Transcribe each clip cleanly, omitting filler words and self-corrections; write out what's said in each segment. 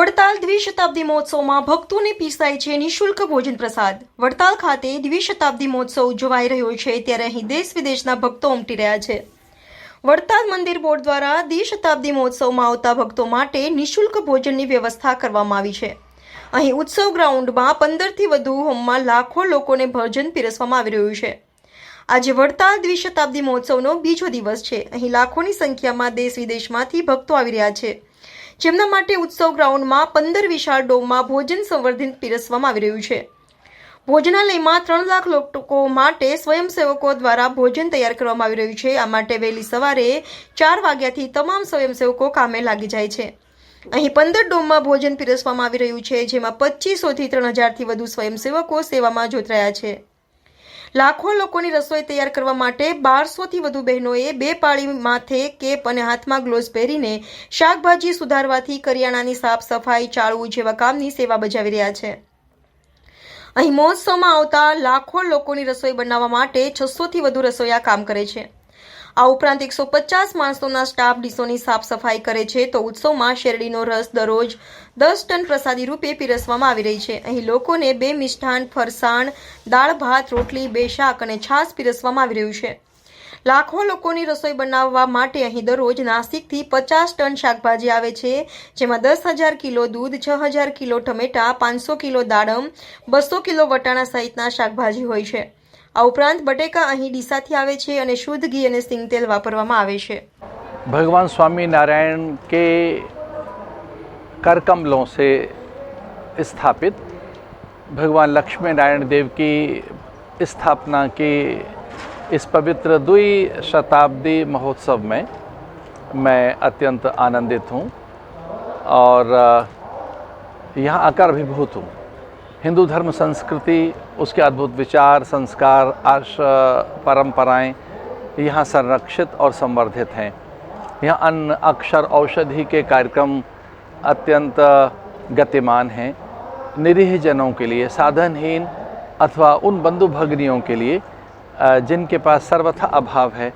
વડતાલ દ્વિશતાબ્દી મહોત્સવમાં ભક્તોને પીરસાય છે નિઃશુલ્ક ભોજન પ્રસાદ. વડતાલ ખાતે દ્વિશતાબ્દી મહોત્સવ ઉજવાઈ રહ્યો છે ત્યારે અહીં દેશ વિદેશના ભક્તો ઉમટી રહ્યા છે. વડતાલ મંદિર બોર્ડ દ્વારા દ્વિશતાબ્દી મહોત્સવમાં આવતા ભક્તો માટે નિઃશુલ્ક ભોજનની વ્યવસ્થા કરવામાં આવી છે. અહીં ઉત્સવ ગ્રાઉન્ડમાં 15થી વધુ હોમમાં લાખો લોકોને ભોજન પીરસવામાં આવી રહ્યું છે. આજે વડતાલ દ્વિશતાબ્દી મહોત્સવનો બીજો દિવસ છે. અહીં લાખોની સંખ્યામાં દેશ વિદેશમાંથી ભક્તો આવી રહ્યા છે, જેમના માટે ઉત્સવ ગ્રાઉન્ડમાં 15 વિશાળ ડોમમાં ભોજન સંવર્ધિત પીરસવામાં આવી રહ્યું છે. ભોજનાલયમાં 3 લાખ લોકો માટે સ્વયંસેવકો દ્વારા ભોજન તૈયાર કરવામાં આવી રહ્યું છે. આ માટે વહેલી સવારે 4 વાગ્યાથી તમામ સ્વયંસેવકો કામે લાગી જાય છે. અહીં 15 ડોમમાં ભોજન પીરસવામાં આવી રહ્યું છે, જેમાં 2500થી 3000થી વધુ સ્વયંસેવકો સેવામાં જોતરાયા છે. લાખો લોકોની રસોઈ તૈયાર કરવા માટે 1200થી વધુ બહેનોએ 2 પાળી માથે કેપ અને હાથમાં ગ્લોવ્સ પહેરીને શાકભાજી સુધારવાથી કરિયાણાની સાફ સફાઈ, ચાળવું જેવા કામની સેવા બજાવી રહ્યા છે. અહીં મહોત્સવમાં આવતા લાખો લોકોની રસોઈ બનાવવા માટે 600થી વધુ રસોઈયા કામ કરે છે. આ ઉપરાંત 150 માણસોના સ્ટાફ ડીશોની સાફ સફાઈ કરે છે. તો ઉત્સવમાં શેરડીનો રસ દરરોજ 10 ટન પ્રસાદી રૂપે પીરસવામાં આવી રહી છે. અહીં લોકોને 2 મિષ્ટાન, ફરસાણ, દાળ ભાત, રોટલી, 2 શાક અને છાશ પીરસવામાં આવી રહ્યું છે. લાખો લોકોની રસોઈ બનાવવા માટે અહીં દરરોજ નાસિકથી 50 ટન શાકભાજી આવે છે, જેમાં 10,000 કિલો દૂધ, 6,000 કિલો ટમેટા, 500 કિલો દાડમ, 200 કિલો વટાણા સહિતના શાકભાજી હોય છે. આ ઉપરાંત બટેકા અહીં ડીસાથી આવે છે અને શુદ્ધ ઘી અને સિંગ તેલ વાપરવામાં આવે છે. भगवान स्वामी नारायण के कर कमलों से स्थापित भगवान लक्ष्मी नारायण देव की स्थापना के इस पवित्र द्विशताब्दी महोत्सव में मैं अत्यंत आनंदित हूँ और यहाँ आकर अभिभूत हूँ. हिंदू धर्म संस्कृति, उसके अद्भुत विचार, संस्कार, आर्ष परंपराएं यहाँ संरक्षित और संवर्धित हैं. यहाँ अन्न, अक्षर, औषधि के कार्यक्रम अत्यंत गतिमान हैं. निरीह जनों के लिए, साधनहीन अथवा उन बंधु भगिनियों के लिए जिनके पास सर्वथा अभाव है,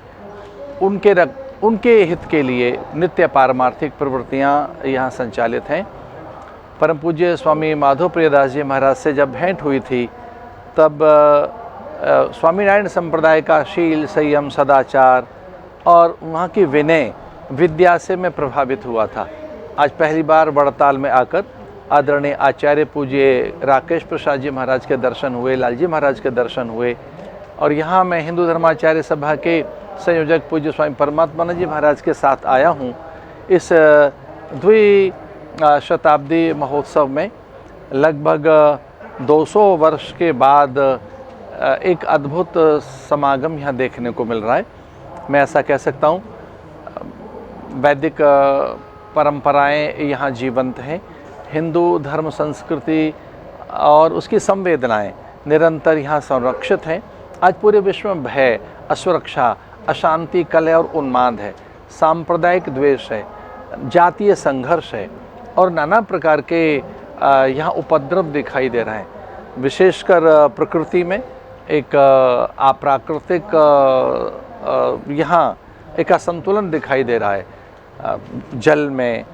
उनके हित के लिए नित्य पारमार्थिक प्रवृत्तियाँ यहाँ संचालित हैं. परम पूज्य स्वामी माधव प्रियदास जी महाराज से जब भेंट हुई थी तब स्वामीनारायण संप्रदाय का शील, संयम, सदाचार और वहाँ की विनय विद्या से मैं प्रभावित हुआ था. आज पहली बार वड़ताल में आकर आदरणीय आचार्य पूज्य राकेश प्रसाद जी महाराज के दर्शन हुए, लालजी महाराज के दर्शन हुए और यहाँ मैं हिंदू धर्माचार्य सभा के संयोजक पूज्य स्वामी परमात्मानंद जी महाराज के साथ आया हूँ. इस शताब्दी महोत्सव में लगभग 200 वर्ष के बाद एक अद्भुत समागम यहाँ देखने को मिल रहा है. मैं ऐसा कह सकता हूँ, वैदिक परंपराएं यहाँ जीवंत हैं. हिंदू धर्म संस्कृति और उसकी संवेदनाएं निरंतर यहाँ संरक्षित हैं. आज पूरे विश्व में भय, असुरक्षा, अशांति, कलह और उन्माद है, सांप्रदायिक द्वेष है, जातीय संघर्ष है और नाना प्रकार के यहाँ उपद्रव दिखाई दे रहे हैं. विशेषकर प्रकृति में एक अप्राकृतिक यहाँ एक असंतुलन दिखाई दे रहा है. जल में,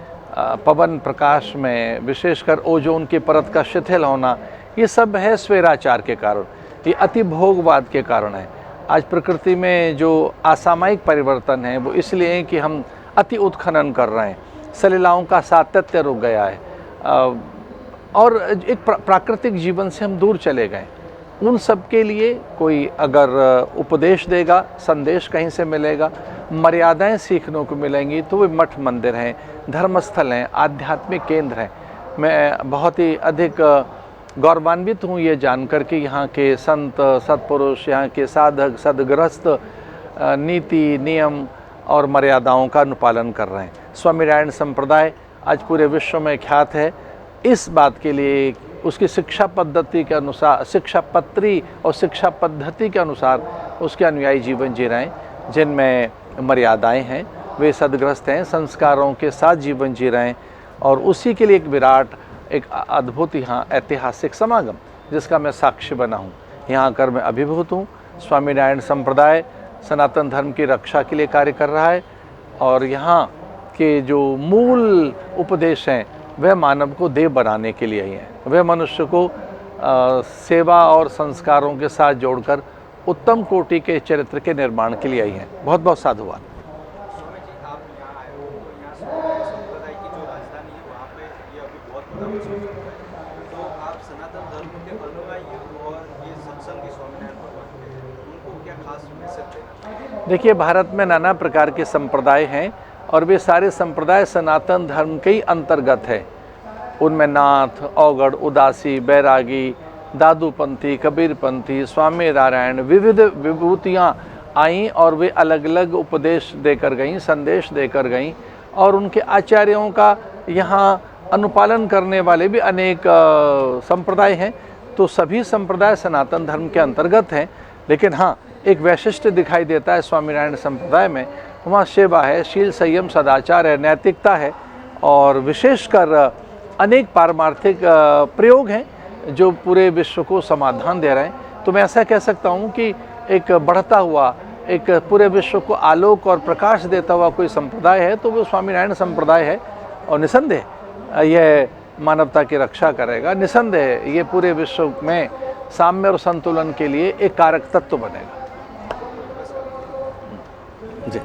पवन प्रकाश में, विशेषकर ओजोन की परत का शिथिल होना, ये सब है स्वैराचार के कारण, ये अति भोगवाद के कारण है. आज प्रकृति में जो असामयिक परिवर्तन है वो इसलिए है कि हम अति उत्खनन कर रहे हैं, सलिलाओं का सातत्य रुक गया है और एक प्राकृतिक जीवन से हम दूर चले गए. उन सब के लिए कोई अगर उपदेश देगा, संदेश कहीं से मिलेगा, मर्यादाएं सीखने को मिलेंगी तो वे मठ मंदिर हैं, धर्मस्थल हैं, आध्यात्मिक केंद्र हैं. मैं बहुत ही अधिक गौरवान्वित हूँ ये जानकर कि यहाँ के संत, सत्पुरुष, यहाँ के साधक, सदगृहस्थ नीति, नियम और मर्यादाओं का अनुपालन कर रहे हैं. स्वामीनारायण संप्रदाय आज पूरे विश्व में ख्यात है. इस बात के लिए उसकी शिक्षा पद्धति के अनुसार, शिक्षा पत्री और शिक्षा पद्धति के अनुसार उसके अनुयायी जीवन जी रहे हैं, जिनमें मर्यादाएं हैं, वे सदग्रस्त हैं, संस्कारों के साथ जीवन जी रहे हैं और उसी के लिए एक विराट, एक अद्भुत यहाँ ऐतिहासिक समागम जिसका मैं साक्षी बना हूँ. यहाँ आकर मैं अभिभूत हूँ. स्वामीनारायण संप्रदाय सनातन धर्म की रक्षा के लिए कार्य कर रहा है और यहाँ के जो मूल उपदेश हैं वह मानव को देव बनाने के लिए ही हैं। वह मनुष्य को सेवा और संस्कारों के साथ जोड़कर उत्तम कोटि के चरित्र के निर्माण के लिए आई हैं। बहुत बहुत साधुवाद। स्वामी जी, आप यहाँ आए हो तो यहाँ संप्रदाय की जो राजधानी है वहाँ पे ये अभी बहुत बड़ा उत्सव चल रहा है, तो आप सनातन धर्म के अनुयायी और ये सत्संगी स्वामीनारायण भगवान के उनको क्या खास मैसेज देना? देखिए, भारत में नाना प्रकार के संप्रदाय हैं और वे सारे संप्रदाय सनातन धर्म के ही अंतर्गत है। उनमें नाथ, औगड़, उदासी, बैरागी, दादूपंथी, कबीरपंथी, स्वामी नारायण विविध विभूतियाँ आईं और वे अलग अलग उपदेश देकर गईं, संदेश देकर गईं और उनके आचार्यों का यहाँ अनुपालन करने वाले भी अनेक संप्रदाय हैं। तो सभी संप्रदाय सनातन धर्म के अंतर्गत हैं, लेकिन हाँ, एक वैशिष्ट्य दिखाई देता है स्वामीनारायण संप्रदाय में। वहाँ सेवा है, शील संयम सदाचार है, नैतिकता है और विशेषकर अनेक पारमार्थिक प्रयोग हैं जो पूरे विश्व को समाधान दे रहे हैं। तो मैं ऐसा कह सकता हूँ कि एक बढ़ता हुआ, एक पूरे विश्व को आलोक और प्रकाश देता हुआ कोई संप्रदाय है तो वो स्वामीनारायण संप्रदाय है और निसंदेह यह मानवता की रक्षा करेगा। निसंदेह ये पूरे विश्व में साम्य और संतुलन के लिए एक कारक तत्व बनेगा। जी।